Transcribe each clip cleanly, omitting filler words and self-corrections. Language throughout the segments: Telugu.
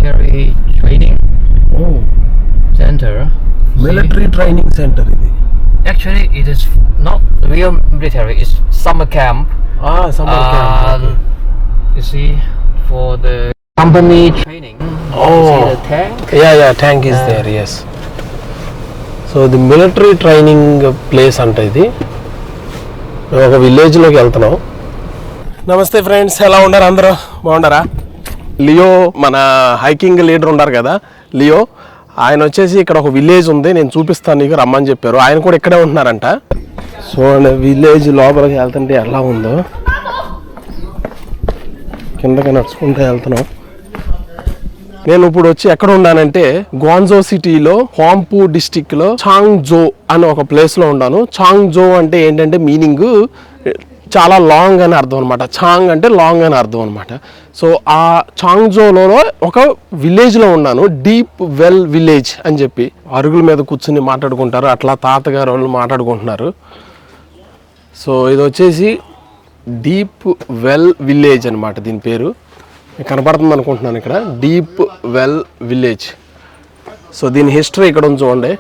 military training center. Military training center. Actually, it is not real military. It's summer camp. Summer camp. Okay. You see, for the company training. You see the tank? Yeah, tank is there, yes. So the military training place anta idi. ఒక విలేజ్లోకి వెళ్తున్నాం. నమస్తే ఫ్రెండ్స్, ఎలా ఉన్నారు అందరూ? బాగున్నారా? లియో మన హైకింగ్ లీడర్ ఉన్నారు కదా, లియో, ఆయన వచ్చేసి ఇక్కడ ఒక విలేజ్ ఉంది, నేను చూపిస్తాను నీకు, రమ్మని చెప్పారు. ఆయన కూడా ఇక్కడే ఉంటున్నారంట. సో విలేజ్ లోపలికి వెళ్తుంటే ఎలా ఉందో, కిందకి నడుచుకుంటూ వెళ్తున్నాం. నేను ఇప్పుడు వచ్చి ఎక్కడ ఉన్నానంటే గ్వాంజో సిటీలో హోంపు డిస్టిక్ లో చాంగ్జో అని ఒక ప్లేస్ లో ఉన్నాను. చాంగ్జో అంటే ఏంటంటే మీనింగ్ చాలా లాంగ్ అని అర్థం అనమాట. చాంగ్ అంటే లాంగ్ అని అర్థం అనమాట. సో ఆ చాంగ్జోలో ఒక విలేజ్ లో ఉన్నాను, డీప్ వెల్ విలేజ్ అని చెప్పి. అరుగుల మీద కూర్చుని మాట్లాడుకుంటారు, అట్లా తాతగారు వాళ్ళు మాట్లాడుకుంటున్నారు. సో ఇది వచ్చేసి డీప్ వెల్ విలేజ్ అనమాట, దీని పేరు. కనపడుతుంది అనుకుంటున్నాను ఇక్కడ, డీప్ వెల్ విలేజ్. సో దీని హిస్టరీ ఇక్కడ ఉంది చూడండి.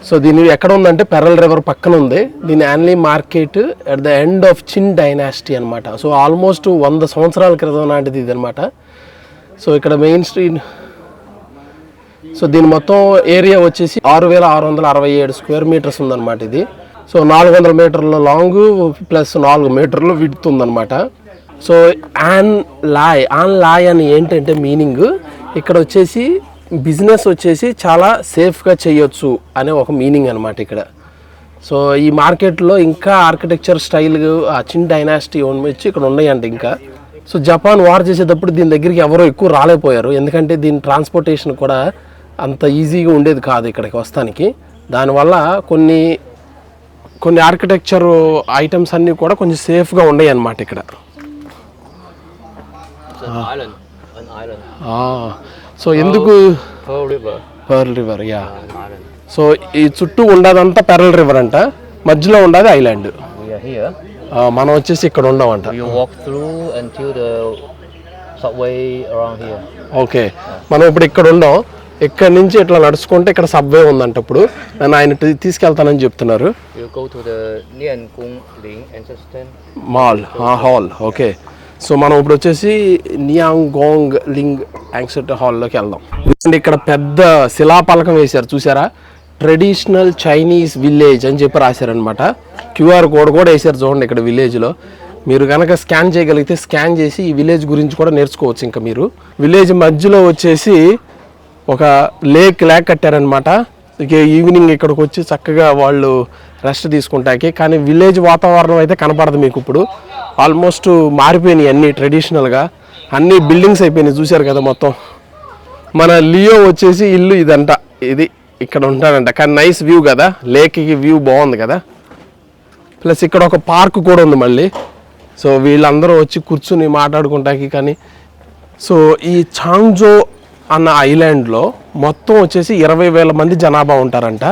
సో దీని ఎక్కడ ఉందంటే పెరల్ రివర్ పక్కన ఉంది. దీని only market at the end of Chin dynasty అనమాట. సో ఆల్మోస్ట్ 100 సంవత్సరాల క్రితం నాటిది ఇది అనమాట. సో ఇక్కడ మెయిన్ స్ట్రీట్. సో దీని మొత్తం ఏరియా వచ్చేసి 6667 స్క్వేర్ మీటర్స్ ఉందన్నమాట ఇది. సో 400 మీటర్ల లాంగ్ ప్లస్ 4 మీటర్లు విడ్త్ ఉందన్నమాట. సో ఆన్ లాయ్ అని ఏంటంటే మీనింగ్ ఇక్కడ వచ్చేసి బిజినెస్ వచ్చేసి చాలా సేఫ్గా చేయొచ్చు అనే ఒక మీనింగ్ అనమాట ఇక్కడ. సో ఈ మార్కెట్లో ఇంకా ఆర్కిటెక్చర్ స్టైల్ చిన్ డైనాసిటీ వచ్చి ఇక్కడ ఉన్నాయంట ఇంకా. సో జపాన్ వార్ చేసేటప్పుడు దీని దగ్గరికి ఎవరో ఎక్కువ రాలేకపోయారు, ఎందుకంటే దీని ట్రాన్స్పోర్టేషన్ కూడా అంత ఈజీగా ఉండేది కాదు ఇక్కడికి వస్తానికి. దానివల్ల కొన్ని ఆర్కిటెక్చర్ ఐటమ్స్ అన్నీ కూడా కొంచెం సేఫ్గా ఉన్నాయి అన్నమాట ఇక్కడ. సో ఎందుకు పర్ల్ రివర్, యా. సో ఈ చుట్టూ ఉండదంతా పెరల్ రివర్ అంట, మధ్యలో ఉండదు ఐలాండ్. మనం వచ్చేసి ఇక్కడ ఉండమంట. ఓకే, మనం ఇప్పుడు ఇక్కడ ఉండం. ఇక్కడ నుంచి ఇట్లా నడుచుకుంటే ఇక్కడ సబ్వే ఉందంట. ఇప్పుడు నన్ను ఆయన తీసుకెళ్తానని చెప్తున్నారు. Mall hall. ఓకే, సో మనం ఇప్పుడు వచ్చేసి నియాంగోంగ్ లింగ్ యాంగ్సెట్ హాల్లోకి వెళ్దాం. ఇక్కడ పెద్ద శిలాపలకం వేశారు చూసారా, ట్రెడిషనల్ చైనీస్ విలేజ్ అని చెప్పి రాశారనమాట. క్యూఆర్ కోడ్ కూడా వేశారు చూడండి ఇక్కడ విలేజ్లో. మీరు కనుక స్కాన్ చేయగలిగితే స్కాన్ చేసి ఈ విలేజ్ గురించి కూడా నేర్చుకోవచ్చు. ఇంకా మీరు విలేజ్ మధ్యలో వచ్చేసి ఒక లేక్ కట్టారనమాట. ఇక ఈవినింగ్ ఇక్కడికి వచ్చి చక్కగా వాళ్ళు రెస్ట్ తీసుకుంటాకి. కానీ విలేజ్ వాతావరణం అయితే కనపడదు మీకు. ఇప్పుడు ఆల్మోస్ట్ మారిపోయినాయి అన్నీ, ట్రెడిషనల్గా అన్నీ బిల్డింగ్స్ అయిపోయినాయి చూశారు కదా మొత్తం. మన లియో వచ్చేసి ఇల్లు ఇదంట, ఇది ఇక్కడ ఉంటాడంట. కానీ నైస్ వ్యూ కదా, లేక్కి వ్యూ బాగుంది కదా. ప్లస్ ఇక్కడ ఒక పార్క్ కూడా ఉంది మళ్ళీ. సో వీళ్ళందరూ వచ్చి కూర్చుని మాట్లాడుకుంటాకి. కానీ సో ఈ చాంగ్జో అన్న ఐలాండ్లో మొత్తం వచ్చేసి 20,000 మంది జనాభా ఉంటారంట.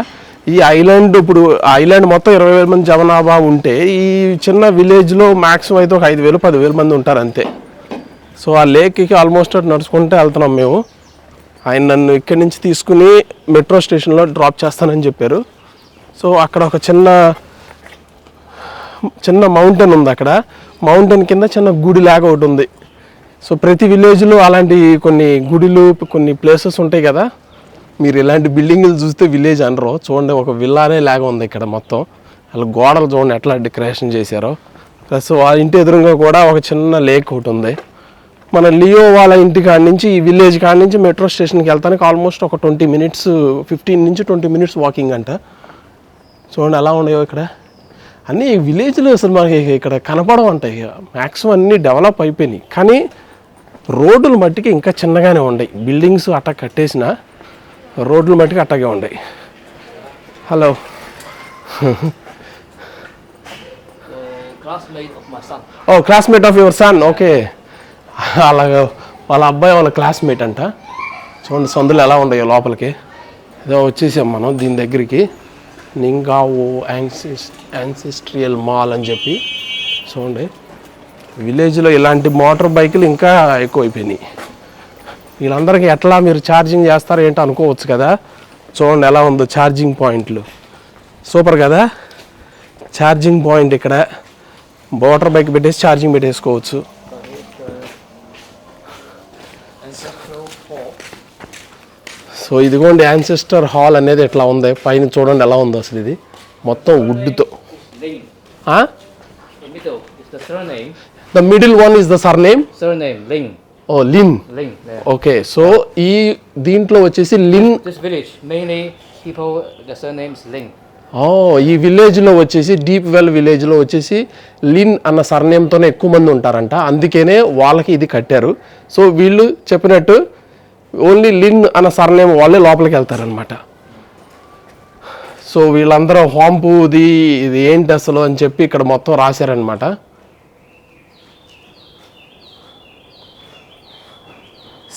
ఈ ఐలాండ్ ఇప్పుడు ఐలాండ్ మొత్తం 20,000 మంది జనాభా ఉంటే ఈ చిన్న విలేజ్లో మ్యాక్సిమం అయితే ఒక 5,000 10,000 మంది ఉంటారు అంతే. సో ఆ లేక్కి ఆల్మోస్ట్ నడుచుకుంటే వెళ్తున్నాం మేము. ఆయన నన్ను ఇక్కడి నుంచి తీసుకుని మెట్రో స్టేషన్లో డ్రాప్ చేస్తానని చెప్పారు. సో అక్కడ ఒక చిన్న మౌంటైన్ ఉంది. అక్కడ మౌంటైన్ కింద చిన్న గుడి లాగా ఒకటి ఉంది. సో ప్రతి విలేజ్లో అలాంటి కొన్ని గుడిలు కొన్ని ప్లేసెస్ ఉంటాయి కదా. మీరు ఇలాంటి బిల్డింగ్లు చూస్తే విలేజ్ అనరు. చూడండి, ఒక విల్లానే లాగా ఉంది ఇక్కడ మొత్తం. అలా గోడలు చూడండి ఎట్లా డెకరేషన్ చేశారో. ప్లస్ వాళ్ళ ఇంటి ఎదురుగా కూడా ఒక చిన్న లేక్ ఒకటి ఉంది. మన లియో వాళ్ళ ఇంటి కాడి నుంచి ఈ విలేజ్ కాడి నుంచి మెట్రో స్టేషన్కి వెళ్తానికి ఆల్మోస్ట్ ఒక 20 మినిట్స్ 15 నుంచి 20 మినిట్స్ వాకింగ్ అంట. చూడండి ఎలా ఉన్నాయో ఇక్కడ అన్నీ. విలేజ్లో అసలు మనకి ఇక్కడ కనపడవు అంట. మ్యాక్సిమం అన్నీ డెవలప్ అయిపోయినాయి, కానీ రోడ్లు మట్టికి ఇంకా చిన్నగానే ఉన్నాయి. బిల్డింగ్స్ అట్టా కట్టేసిన రోడ్లు మట్టికి అట్టాగే ఉన్నాయి. Hello, classmate of your son. Okay, అలాగా వాళ్ళ అబ్బాయి వాళ్ళ క్లాస్మేట్ అంట. చూడండి సందులు ఎలా ఉన్నాయో లోపలికి. ఏదో వచ్చేసాం మనం దీని దగ్గరికి, నింగావో యాన్సిస్ట్రియల్ మాల్ అని చెప్పి. చూడండి విలేజ్లో ఇలాంటి మోటార్ బైకులు ఇంకా ఎక్కువైపోయినాయి. వీళ్ళందరికీ ఎట్లా మీరు ఛార్జింగ్ చేస్తారో ఏంటో అనుకోవచ్చు కదా. చూడండి ఎలా ఉందో ఛార్జింగ్ పాయింట్లు, సూపర్ కదా. ఛార్జింగ్ పాయింట్ ఇక్కడ మోటార్ బైక్ పెట్టేసి ఛార్జింగ్ పెట్టేసుకోవచ్చు. సో ఇదిగోండి యాన్సెస్టర్ హాల్ అనేది ఎట్లా ఉంది, పైన చూడండి ఎలా ఉందో అసలు. ఇది మొత్తం వుడ్తో. The middle one is the surname. ఓ లిన్. ఓకే, సో ఈ దీంట్లో వచ్చేసి లిన్. ఈ విలేజ్లో వచ్చేసి డీప్ వెల్ విలేజ్లో వచ్చేసి లిన్ అన్న సర్నేమ్తోనే ఎక్కువ మంది ఉంటారంట, అందుకనే వాళ్ళకి ఇది కట్టారు. సో వీళ్ళు చెప్పినట్టు ఓన్లీ లిన్ అన్న సర్నేమ్ వాళ్ళే లోపలికి వెళ్తారనమాట. సో వీళ్ళందరూ హోంపుది ఇది ఏంటి అసలు అని చెప్పి ఇక్కడ మొత్తం రాశారనమాట.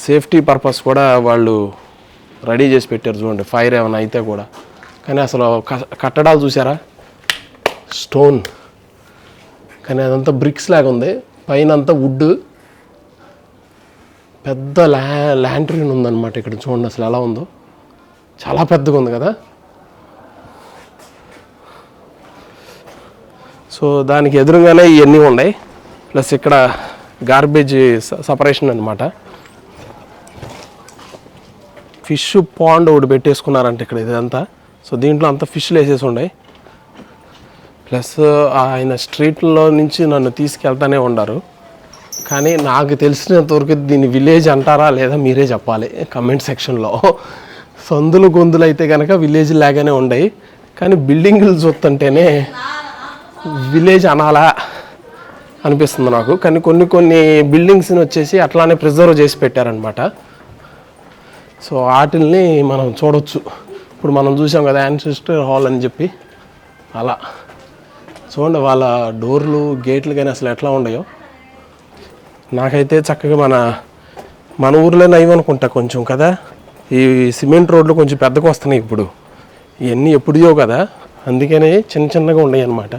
సేఫ్టీ పర్పస్ కూడా వాళ్ళు రెడీ చేసి పెట్టారు చూడండి, ఫైర్ ఏమైనా అయితే కూడా. కానీ అసలు కట్టడాలు చూసారా, స్టోన్, కానీ అదంతా బ్రిక్స్ లాగా ఉంది, పైన అంతా వుడ్. పెద్ద ల్యాంట్రిన్ ఉందన్నమాట ఇక్కడ, చూడండి అసలు ఎలా ఉందో, చాలా పెద్దగా ఉంది కదా. సో దానికి ఎదురుగానే ఇవన్నీ ఉన్నాయి, ప్లస్ ఇక్కడ గార్బేజ్ సపరేషన్ అనమాట. ఫిష్ పాండ్ ఒకటి పెట్టేసుకున్నారంట ఇక్కడ ఇదంతా. సో దీంట్లో అంతా ఫిష్లు వేసేసి ఉన్నాయి. ప్లస్ ఆయన స్ట్రీట్లో నుంచి నన్ను తీసుకెళ్తానే ఉన్నారు. కానీ నాకు తెలిసినంతవరకు దీన్ని విలేజ్ అంటారా లేదా మీరే చెప్పాలి కమెంట్ సెక్షన్లో. సందులు గొంతులు అయితే కనుక విలేజ్ లాగానే ఉన్నాయి, కానీ బిల్డింగులు చూస్తుంటేనే విలేజ్ అనాలా అనిపిస్తుంది నాకు. కానీ కొన్ని బిల్డింగ్స్ని వచ్చేసి అట్లానే ప్రిజర్వ్ చేసి పెట్టారనమాట. సో వాటిల్ని మనం చూడొచ్చు. ఇప్పుడు మనం చూసాం కదా యాన్సెస్టర్ హాల్ అని చెప్పి, అలా చూడండి వాళ్ళ డోర్లు గేట్లు కానీ అసలు ఎట్లా ఉన్నాయో. నాకైతే చక్కగా మన ఊర్లోనే అయ్యనుకుంటా కొంచెం కదా. ఈ సిమెంట్ రోడ్లు కొంచెం పెద్దగా వస్తున్నాయి ఇప్పుడు, ఇవన్నీ ఎప్పుడో కదా, అందుకనే చిన్నగా ఉన్నాయి అన్నమాట.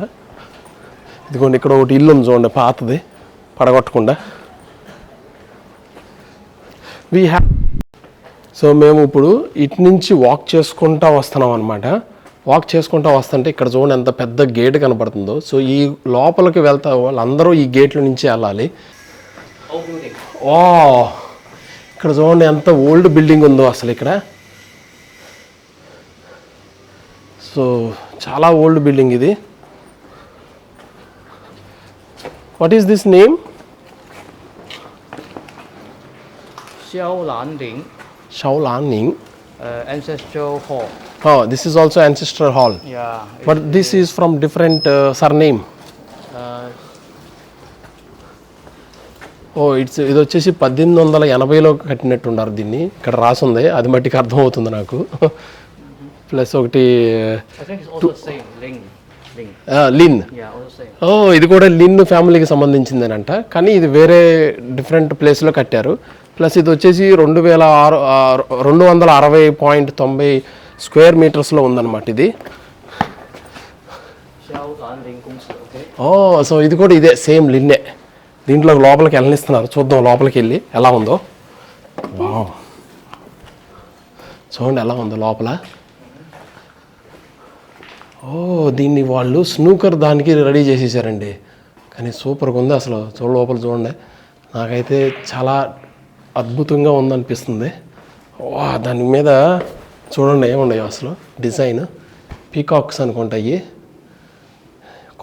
ఇదిగోండి ఇక్కడ ఒకటి ఇల్లు ఉంది చూడండి, పాతది, పడగొట్టకుండా. సో మేము ఇప్పుడు ఇటు నుంచి వాక్ చేసుకుంటూ వస్తున్నాం అనమాట. వాక్ చేసుకుంటూ వస్తుంటే ఇక్కడ చూడండి ఎంత పెద్ద గేట్ కనపడుతుందో. సో ఈ లోపలికి వెళ్తా వాళ్ళందరూ ఈ గేట్ల నుంచి వెళ్ళాలి. ఓ ఇక్కడ చూడండి ఎంత ఓల్డ్ బిల్డింగ్ ఉందో అసలు ఇక్కడ. సో చాలా ఓల్డ్ బిల్డింగ్ ఇది. What is this name? Xiaolanning. Ancestral hall. Oh, this is also ancestral hall. Yeah. But this is from different surname. ఇది వచ్చేసి 1880లో కట్టినట్టున్నారు దీన్ని. ఇక్కడ రాసి ఉంది, అది మట్టికి అర్థమవుతుంది నాకు. ప్లస్ ఒకటి లిన్. ఇది కూడా లిన్ ఫ్యామిలీకి సంబంధించిందేనంట, కానీ ఇది వేరే డిఫరెంట్ ప్లేస్లో కట్టారు. ప్లస్ ఇది వచ్చేసి 260.90 స్క్వేర్ మీటర్స్లో ఉందన్నమాట ఇది. సో ఇది కూడా ఇదే సేమ్ లిన్నే. దీంట్లో లోపలికి వెళ్ళనిస్తున్నారు, చూద్దాం లోపలికి వెళ్ళి ఎలా ఉందో. వావ్, చూడండి ఎలా ఉందో లోపల. దీన్ని వాళ్ళు స్నూకర్ దానికి రెడీ చేసేసారండి, కానీ సూపర్గా ఉంది అసలు. లోపల చూడండి, నాకైతే చాలా అద్భుతంగా ఉందనిపిస్తుంది. దాని మీద చూడండి ఏమున్నాయో అసలు డిజైన్. పీకాక్స్ అనుకుంటాయి,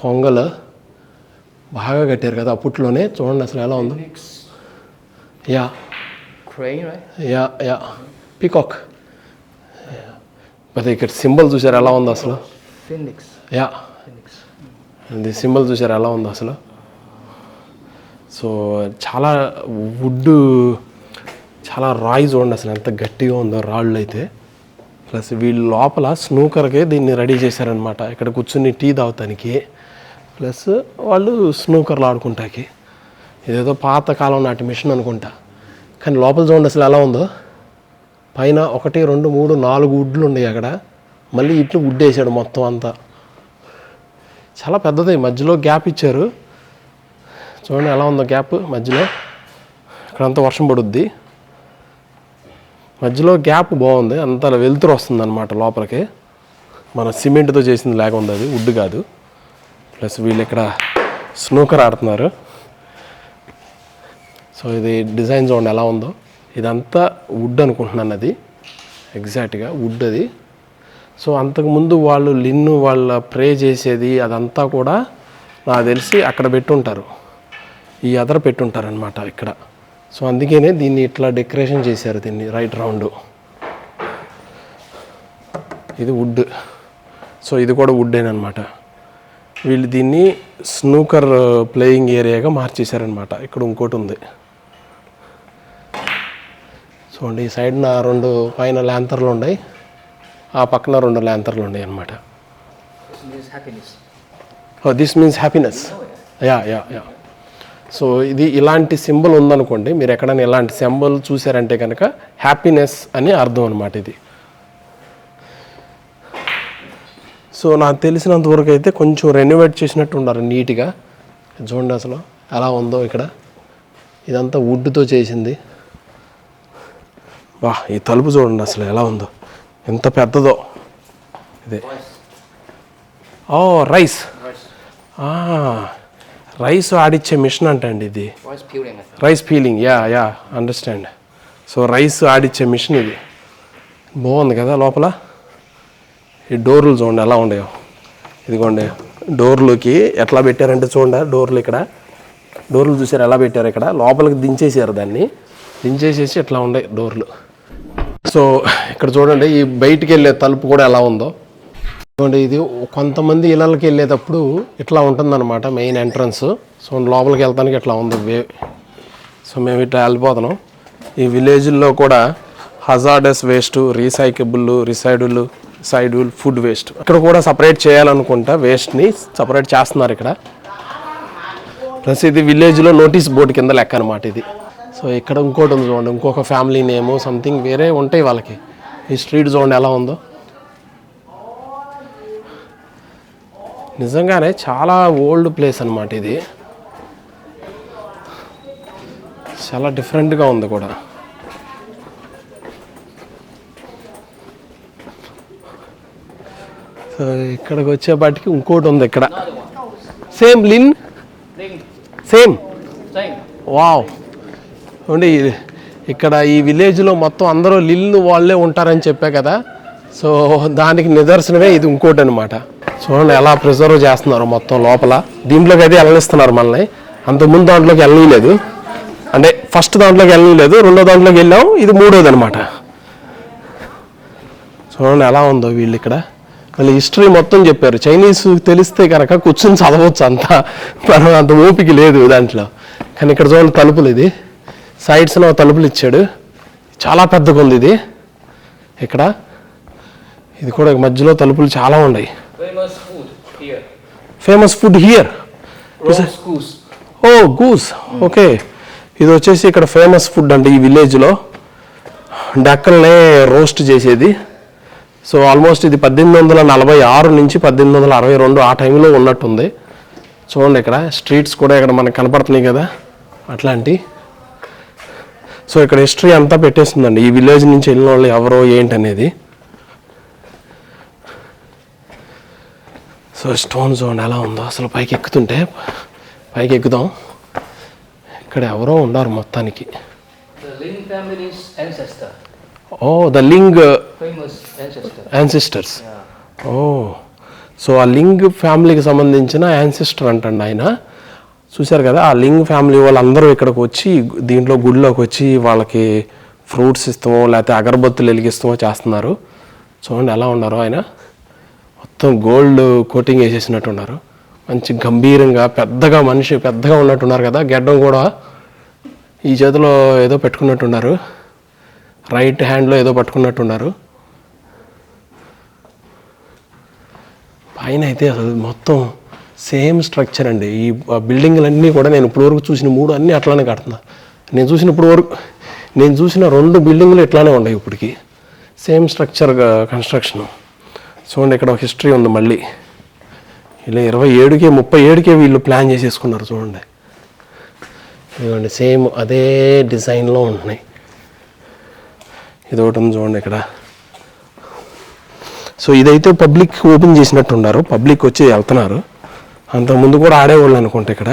కొంగలు బాగా కట్టారు కదా అప్పట్లోనే. చూడండి అసలు ఎలా ఉందో. Yeah peacock. మరి ఇక్కడ సింబల్ చూసారు ఎలా ఉందో అసలు. ఇది సింబల్ చూసారు ఎలా ఉందో అసలు. సో చాలా వుడ్, చాలా రాయి చూడండి అసలు ఎంత గట్టిగా ఉందో రాళ్ళు అయితే. ప్లస్ వీళ్ళు లోపల స్నూకర్కి దీన్ని రెడీ చేశారనమాట, ఇక్కడ కూర్చుని టీ తాగుతానికి, ప్లస్ వాళ్ళు స్నూకర్లు ఆడుకుంటాకి. ఇదేదో పాతకాలం నాటి మిషన్ అనుకుంటా, కానీ లోపల చూడండి అసలు ఎలా ఉందో. పైన 1 2 3 4 వుడ్లు ఉన్నాయి అక్కడ, మళ్ళీ ఇట్లు వుడ్ వేసాడు మొత్తం అంతా. చాలా పెద్దది, మధ్యలో గ్యాప్ ఇచ్చారు. చూడండి ఎలా ఉందో గ్యాప్ మధ్యలో. ఇక్కడంతా వర్షం పడుద్ది. మధ్యలో గ్యాప్ బాగుంది, అంత వెలుతురు వస్తుంది అనమాట లోపలికి. మన సిమెంట్తో చేసింది లాగా ఉంది, అది వుడ్ కాదు. ప్లస్ వీళ్ళు ఇక్కడ స్నూకర్ ఆడుతున్నారు. సో ఇది డిజైన్ చూడండి ఎలా ఉందో. ఇదంతా వుడ్ అనుకుంటున్నాను, అది ఎగ్జాక్ట్గా వుడ్ అది. సో అంతకుముందు వాళ్ళు లిన్ను వాళ్ళ ప్రే చేసేది అదంతా కూడా నాకు తెలిసి అక్కడ పెట్టుంటారు, ఈ అదర పెట్టుంటారనమాట ఇక్కడ. సో అందుకనే దీన్ని ఇట్లా డెకరేషన్ చేశారు, దీన్ని రైట్ రౌండ్. ఇది వుడ్. సో ఇది కూడా వుడ్డేనమాట. వీళ్ళు దీన్ని స్నూకర్ ప్లేయింగ్ ఏరియాగా మార్చేశారనమాట. ఇక్కడ ఇంకోటి ఉంది చూడండి. ఈ సైడ్న 2 పైన ల్యాంతర్లు ఉన్నాయి, ఆ పక్కన 2 ల్యాంతర్లు ఉన్నాయి అనమాట. This means happiness. Yeah yeah yeah. So ఇది ఇలాంటి సింబల్ ఉందనుకోండి, మీరు ఎక్కడైనా ఇలాంటి సింబల్ చూసారంటే కనుక హ్యాపీనెస్ అని అర్థం అనమాట ఇది. సో నాకు తెలిసినంతవరకు అయితే కొంచెం రెనోవేట్ చేసినట్టు ఉన్నారు నీట్గా. చూడండి అసలు ఎలా ఉందో ఇక్కడ. ఇదంతా వుడ్తో చేసింది. వా, ఈ తలుపు చూడండి అసలు ఎలా ఉందో, ఎంత పెద్దదో ఇదే. ఓ రైస్, రైస్ ఆడిచ్చే మిషన్ అంటండి ఇది. Rice peeling, yeah yeah understand. So rice ఆడిచ్చే మిషన్ ఇది. బాగుంది కదా లోపల. ఈ డోర్లు చూడండి ఎలా ఉండేవో. ఇదిగోండి డోర్లోకి ఎట్లా పెట్టారంటే చూడండి, డోర్లు ఇక్కడ డోర్లు చూసారు ఎలా పెట్టారు. ఇక్కడ లోపలికి దించేసారు, దాన్ని దించేసేసి ఇట్లా ఉండే డోర్లు. సో ఇక్కడ చూడండి ఈ బయటికి వెళ్ళే తలుపు కూడా ఎలా ఉందో చూడండి. ఇది కొంతమంది ఇళ్ళకి వెళ్ళేటప్పుడు ఇట్లా ఉంటుందన్నమాట మెయిన్ ఎంట్రన్స్. సో లోపలికి వెళ్తానికి ఇట్లా ఉంది వే. సో మేము ఇట్లా వెళ్ళిపోతున్నాం. ఈ విలేజ్లో కూడా hazardous waste, recycle food waste ఇక్కడ కూడా సపరేట్ చేయాలనుకుంటా. వేస్ట్ని సపరేట్ చేస్తున్నారు ఇక్కడ. ప్లస్ ఇది విలేజ్లో నోటీస్ బోర్డు కింద లెక్క అనమాట ఇది. సో ఇక్కడ ఇంకోటి ఉంది చూడండి, ఇంకొక ఫ్యామిలీ నేము సంథింగ్ వేరే ఉంటాయి వాళ్ళకి. ఈ స్ట్రీట్ చూడండి ఎలా ఉందో. నిజంగానే చాలా ఓల్డ్ ప్లేస్ అనమాట ఇది. చాలా డిఫరెంట్గా ఉంది కూడా. సో ఇక్కడికి వచ్చేపాటికి ఇంకోటి ఉంది ఇక్కడ. సేమ్ లిన్, సేమ్ వావ్. చూడండి ఇక్కడ ఈ విలేజ్లో మొత్తం అందరూ లిల్లు వాళ్ళే ఉంటారని చెప్పా కదా. సో దానికి నిదర్శనమే ఇది ఇంకోటి అనమాట. చూడండి ఎలా ప్రిజర్వ్ చేస్తున్నారు మొత్తం లోపల. దీంట్లోకి అయితే వెళ్ళనిస్తున్నారు మనల్ని. అంతకుముందు దాంట్లోకి వెళ్ళలేదు, అంటే ఫస్ట్ దాంట్లోకి వెళ్ళలేదు, రెండో దాంట్లోకి వెళ్ళాం, ఇది మూడోది అనమాట. చూడండి ఎలా ఉందో. వీళ్ళు ఇక్కడ మళ్ళీ హిస్టరీ మొత్తం చెప్పారు. చైనీస్ తెలిస్తే కనుక కూర్చొని చదవచ్చు, అంత ఓపిక లేదు దాంట్లో. కానీ ఇక్కడ చూడండి తలుపులు, ఇది సైడ్స్లో తలుపులు ఇచ్చాడు. చాలా పెద్దగా ఉంది ఇది. ఇక్కడ ఇది కూడా మధ్యలో తలుపులు చాలా ఉన్నాయి. Famous food here. Oh goose, okay. ఇది వచ్చేసి ఇక్కడ ఫేమస్ ఫుడ్ అంటే ఈ విలేజ్లో డక్కల్నే రోస్ట్ చేసేది. సో ఆల్మోస్ట్ ఇది 1846 నుంచి 1862 ఆ టైంలో ఉన్నట్టుంది. చూడండి ఇక్కడ స్ట్రీట్స్ కూడా ఇక్కడ మనకు కనపడుతున్నాయి కదా అట్లాంటి. సో ఇక్కడ హిస్టరీ అంతా పెట్టేస్తుందండి, ఈ విలేజ్ నుంచి వెళ్ళిన వాళ్ళు ఎవరో ఏంటనేది. సో స్టోన్ జోన్ ఎలా ఉందో అసలు. పైకి ఎక్కుదాం. ఇక్కడ ఎవరో ఉన్నారు మొత్తానికి. ఓ ద లింగ్ యాన్సిస్టర్స్. ఓ సో ఆ లింగ్ ఫ్యామిలీకి సంబంధించిన యాన్సిస్టర్ అంటండి ఆయన. చూశారు కదా ఆ లింగ్ ఫ్యామిలీ వాళ్ళందరూ ఇక్కడికి వచ్చి దీంట్లో గుడిలోకి వచ్చి వాళ్ళకి ఫ్రూట్స్ ఇస్తామో లేకపోతే అగరబత్తులు వెలిగిస్తామో చేస్తున్నారు. చూడండి ఎలా ఉన్నారు. ఆయన మొత్తం గోల్డ్ కోటింగ్ వేసేసినట్టు ఉన్నారు. మంచి గంభీరంగా పెద్దగా మనిషి పెద్దగా ఉన్నట్టున్నారు కదా. గెడ్డం కూడా ఈ చేతిలో ఏదో పెట్టుకున్నట్టున్నారు, రైట్ హ్యాండ్లో ఏదో పట్టుకున్నట్టున్నారు. పైన అయితే అసలు మొత్తం సేమ్ స్ట్రక్చర్ అండి. ఈ బిల్డింగ్లన్నీ కూడా నేను ఇప్పటివరకు చూసిన 3 అన్నీ అట్లానే కడుతున్నా. నేను చూసిన 2 బిల్డింగ్లు ఇట్లానే ఉన్నాయి ఇప్పటికి. Same structure construction. చూడండి ఇక్కడ ఒక హిస్టరీ ఉంది మళ్ళీ. ఇలా 27కే 37కే వీళ్ళు ప్లాన్ చేసేసుకున్నారు చూడండి. ఇదిగోండి సేమ్ అదే డిజైన్లో ఉంటున్నాయి. ఇది ఒకటి ఉంది చూడండి ఇక్కడ. సో ఇదైతే పబ్లిక్ ఓపెన్ చేసినట్టు ఉన్నారు, పబ్లిక్ వచ్చి వెళ్తున్నారు. అంతకుముందు కూడా ఆడేవాళ్ళు అనుకుంటా ఇక్కడ.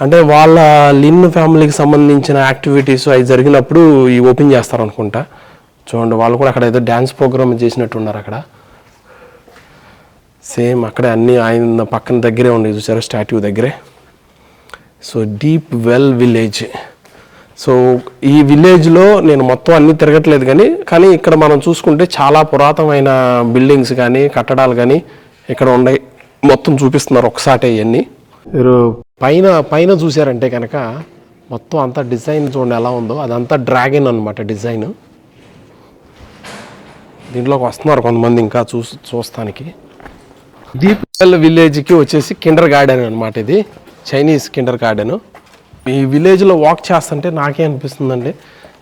అంటే వాళ్ళ లిన్ ఫ్యామిలీకి సంబంధించిన యాక్టివిటీస్ అవి జరిగినప్పుడు ఈ ఓపెన్ చేస్తారు అనుకుంటా. చూడండి వాళ్ళు కూడా అక్కడ ఏదో డ్యాన్స్ ప్రోగ్రామ్ చేసినట్టు ఉన్నారు అక్కడ. సేమ్ అక్కడే అన్నీ ఆయన పక్కన దగ్గరే ఉన్నాయి చూసారు, స్టాట్యూ దగ్గరే. So deep well village. So ఈ విలేజ్లో నేను మొత్తం అన్నీ తిరగట్లేదు కానీ ఇక్కడ మనం చూసుకుంటే చాలా పురాతనమైన బిల్డింగ్స్ కానీ కట్టడాలు కానీ ఇక్కడ ఉన్నాయి. మొత్తం చూపిస్తున్నారు ఒకసారి ఇవన్నీ. మీరు పైన చూసారంటే కనుక మొత్తం అంతా డిజైన్ చూడండి ఎలా ఉందో. అదంతా డ్రాగన్ అనమాట డిజైన్. దీంట్లోకి వస్తున్నారు కొంతమంది ఇంకా చూస్తానికి. డీప్ వెల్ విలేజ్కి వచ్చేసి కిండర్ గార్డెన్ అనమాట. ఇది చైనీస్ కిండర్ గార్డెన్. ఈ విలేజ్లో వాక్ చేస్తుంటే నాకే అనిపిస్తుందండి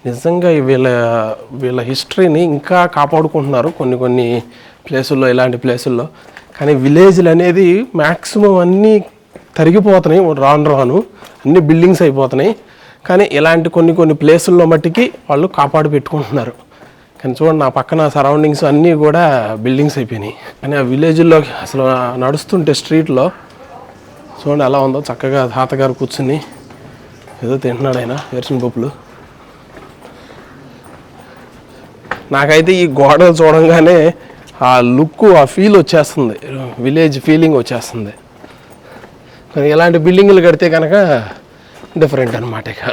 నిజంగా వీళ్ళ హిస్టరీని ఇంకా కాపాడుకుంటున్నారు కొన్ని ప్లేసుల్లో, ఇలాంటి ప్లేసుల్లో. కానీ విలేజ్లు అనేది మ్యాక్సిమం అన్నీ తరిగిపోతున్నాయి రాను అన్ని బిల్డింగ్స్ అయిపోతున్నాయి. కానీ ఇలాంటి కొన్ని ప్లేసుల్లో మట్టికి వాళ్ళు కాపాడు పెట్టుకుంటున్నారు. కానీ చూడండి నా పక్కన సరౌండింగ్స్ అన్నీ కూడా బిల్డింగ్స్ అయిపోయినాయి. కానీ ఆ విలేజ్లో అసలు నడుస్తుంటే స్ట్రీట్లో చూడండి ఎలా ఉందో. చక్కగా తాతగారు కూర్చుని ఏదో తింటున్నాడు ఆయన వేరుశనగ పప్పులు. నాకైతే ఈ గోడలు చూడంగానే ఆ లుక్, ఆ ఫీల్ వచ్చేస్తుంది, విలేజ్ ఫీలింగ్ వచ్చేస్తుంది. కానీ ఇలాంటి బిల్డింగులు కడితే కనుక డిఫరెంట్ అనమాట. ఇక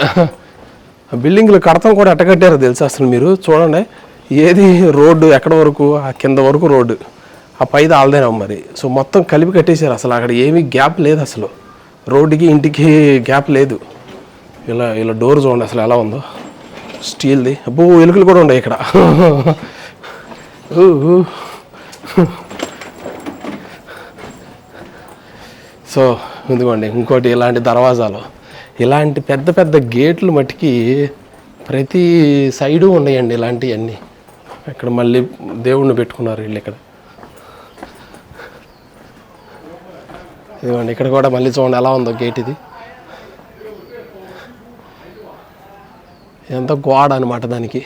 ఆ బిల్డింగులు కడతాం కూడా ఎట్ట కట్టారో తెలుసు అసలు మీరు చూడండి. ఏది రోడ్డు ఎక్కడ వరకు, ఆ కింద వరకు రోడ్డు, ఆ పైది ఆల్దేనా మరి. సో మొత్తం కలిపి కట్టేశారు. అసలు అక్కడ ఏమీ గ్యాప్ లేదు, అసలు రోడ్డుకి ఇంటికి గ్యాప్ లేదు. ఇలా డోర్ చూడండి అసలు ఎలా ఉందో, స్టీల్ది. అబ్బో ఎలుకలు కూడా ఉన్నాయి ఇక్కడ. సో ఇదిగోండి ఇంకోటి ఇలాంటి దర్వాజాలు, ఇలాంటి పెద్ద పెద్ద గేట్లు మట్టికి ప్రతి సైడు ఉన్నాయండి ఇలాంటివన్నీ. ఇక్కడ మళ్ళీ దేవుణ్ణి పెట్టుకున్నారు వీళ్ళు ఇక్కడ. ఇదిగోండి ఇక్కడ కూడా మళ్ళీ చూడండి ఎలా ఉందో గేట్. ఇది ఎంత గోడ అనమాట దానికి.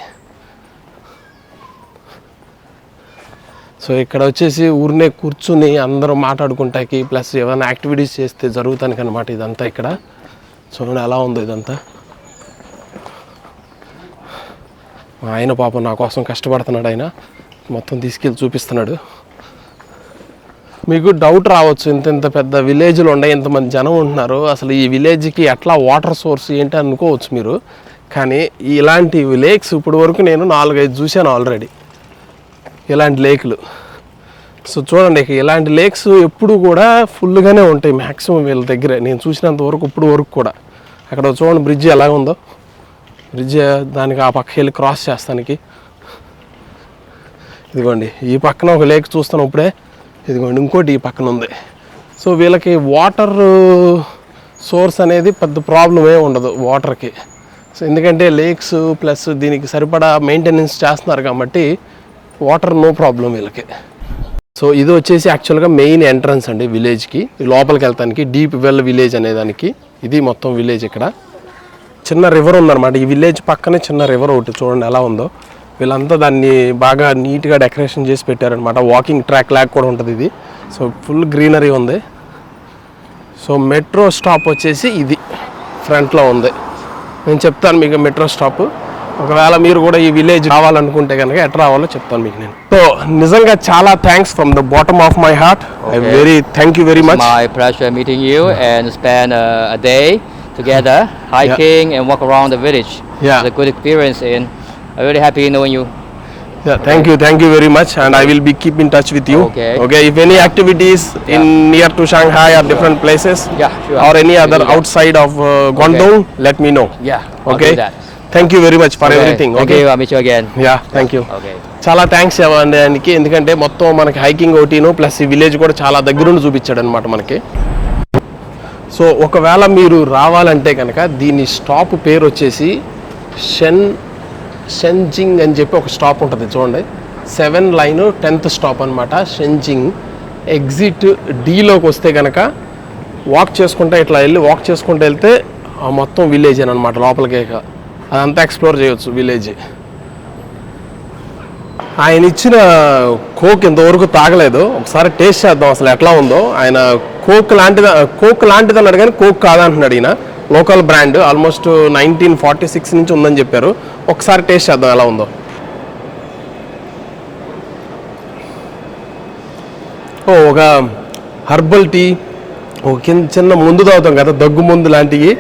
సో ఇక్కడ వచ్చేసి ఊరినే కూర్చుని అందరూ మాట్లాడుకుంటాకి, ప్లస్ ఏమైనా యాక్టివిటీస్ చేస్తే జరుగుతానికి అనమాట ఇదంతా. ఇక్కడ చూడండి ఎలా ఉందో ఇదంతా. ఆయన పాపం నా కోసం కష్టపడుతున్నాడు, ఆయన మొత్తం తీసుకెళ్ళి చూపిస్తున్నాడు. మీకు డౌట్ రావచ్చు, ఇంత పెద్ద విలేజ్లు ఉన్నాయి, ఇంతమంది జనం ఉంటున్నారు, అసలు ఈ విలేజ్కి ఎట్లా వాటర్ సోర్స్ ఏంటి అనుకోవచ్చు మీరు. కానీ ఇలాంటి లేక్స్ ఇప్పుడు వరకు నేను 4-5 చూశాను ఆల్రెడీ, ఇలాంటి లేకులు. సో చూడండి ఇలాంటి లేక్స్ ఎప్పుడు కూడా ఫుల్గానే ఉంటాయి మ్యాక్సిమం వీళ్ళ దగ్గర నేను చూసినంత వరకు. ఇప్పుడు వరకు కూడా అక్కడ చూడండి బ్రిడ్జ్ ఎలా ఉందో. బ్రిడ్జ్ దానికి ఆ పక్క వెళ్ళి క్రాస్ చేస్తానికి. ఇదిగోండి ఈ పక్కన ఒక లేక్ చూస్తాను ఇప్పుడే. ఇదిగోండి ఇంకోటి ఈ పక్కన ఉంది. సో వీళ్ళకి వాటర్ సోర్స్ అనేది పెద్ద ప్రాబ్లమే ఉండదు వాటర్కి. సో ఎందుకంటే లేక్స్ ప్లస్ దీనికి సరిపడా మెయింటెనెన్స్ చేస్తున్నారు కాబట్టి వాటర్ నో ప్రాబ్లం వీళ్ళకి. సో ఇది వచ్చేసి యాక్చువల్గా మెయిన్ ఎంట్రన్స్ అండి విలేజ్కి, లోపలికి వెళ్తానికి. డీప్ వెల్ విలేజ్ అనేదానికి ఇది మొత్తం విలేజ్. ఇక్కడ చిన్న రివర్ ఉందన్నమాట ఈ విలేజ్ పక్కనే, చిన్న రివర్ ఒకటి చూడండి ఎలా ఉందో. వీళ్ళంతా దాన్ని బాగా నీట్గా డెకరేషన్ చేసి పెట్టారనమాట. వాకింగ్ ట్రాక్ లాగా కూడా ఉంటుంది ఇది. సో ఫుల్ గ్రీనరీ ఉంది. సో మెట్రో స్టాప్ వచ్చేసి ఇది ఫ్రంట్లో ఉంది. నేను చెప్తాను మీకు మెట్రో స్టాప్. ఒకవేళ మీరు కూడా ఈ విలేజ్ రావాలనుకుంటే కనుక ఎట్లా రావాలో చెప్తాను మీకు నేను. సో నిజంగా చాలా thanks from the bottom of my heart. Thank you very much. My pleasure meeting you and spend a day together hiking and walk around the village. Yeah. It's a good experience and I'm really happy knowing you. Yeah, thank you very much, and I will be keep in touch with you. Okay, if any activities in near to Shanghai or different places, sure. or any other outside of Guangdong, let me know. I'll do that. Thank you very much for everything. Okay, I'll meet you again. Thank you. Okay. చాలా థ్యాంక్స్ అండి, ఎందుకంటే మొత్తం మనకి హైకింగ్ ఒకటిను ప్లస్ ఈ విలేజ్ కూడా చాలా దగ్గరుండి చూపించాడు అనమాట మనకి. సో ఒకవేళ మీరు రావాలంటే కనుక దీని స్టాప్ పేరు వచ్చేసి షెన్జింగ్ అని చెప్పి ఒక స్టాప్ ఉంటుంది చూడండి. 7 లైన్ 10th స్టాప్ అనమాట షెన్జింగ్. ఎగ్జిట్ డీలోకి వస్తే కనుక వాక్ చేసుకుంటూ ఇట్లా వెళ్ళి వాక్ చేసుకుంటూ వెళ్తే మొత్తం విలేజ్ అనమాట. లోపలికి అదంతా ఎక్స్ప్లోర్ చేయొచ్చు విలేజ్. ఆయన ఇచ్చిన కోక్ ఇంతవరకు తాగలేదు, ఒకసారి టేస్ట్ చేద్దాం అసలు ఎట్లా ఉందో. ఆయన కోక్ లాంటిది అన్నాడు కానీ కోక్ కాదంటున్నాడు. ఈయన లోకల్ బ్రాండ్, ఆల్మోస్ట్ 1946 నుంచి ఉందని చెప్పారు. ఒకసారి టేస్ట్ చేద్దాం ఎలా ఉందో. ఒక హర్బల్ టీ, ఒక చిన్న ముందు తాగుతాం కదా దగ్గు ముందు లాంటివి,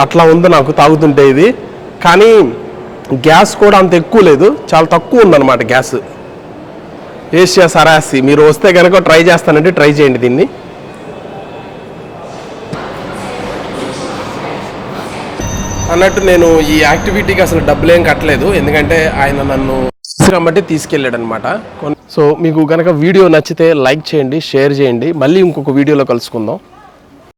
అట్లా ఉంది నాకు తాగుతుంటే ఇది. కానీ గ్యాస్ కూడా అంత ఎక్కువ లేదు, చాలా తక్కువ ఉందన్నమాట గ్యాస్. ఏషియా సరాసి మీరు వస్తే కనుక ట్రై చేస్తానంటే ట్రై చేయండి దీన్ని. అన్నట్టు నేను ఈ యాక్టివిటీకి అసలు డబ్బులేం కట్టలేదు, ఎందుకంటే ఆయన నన్ను కాబట్టి తీసుకెళ్ళాడు అనమాట. సో మీకు కనుక వీడియో నచ్చితే లైక్ చేయండి, షేర్ చేయండి. మళ్ళీ ఇంకొక వీడియోలో కలుసుకుందాం.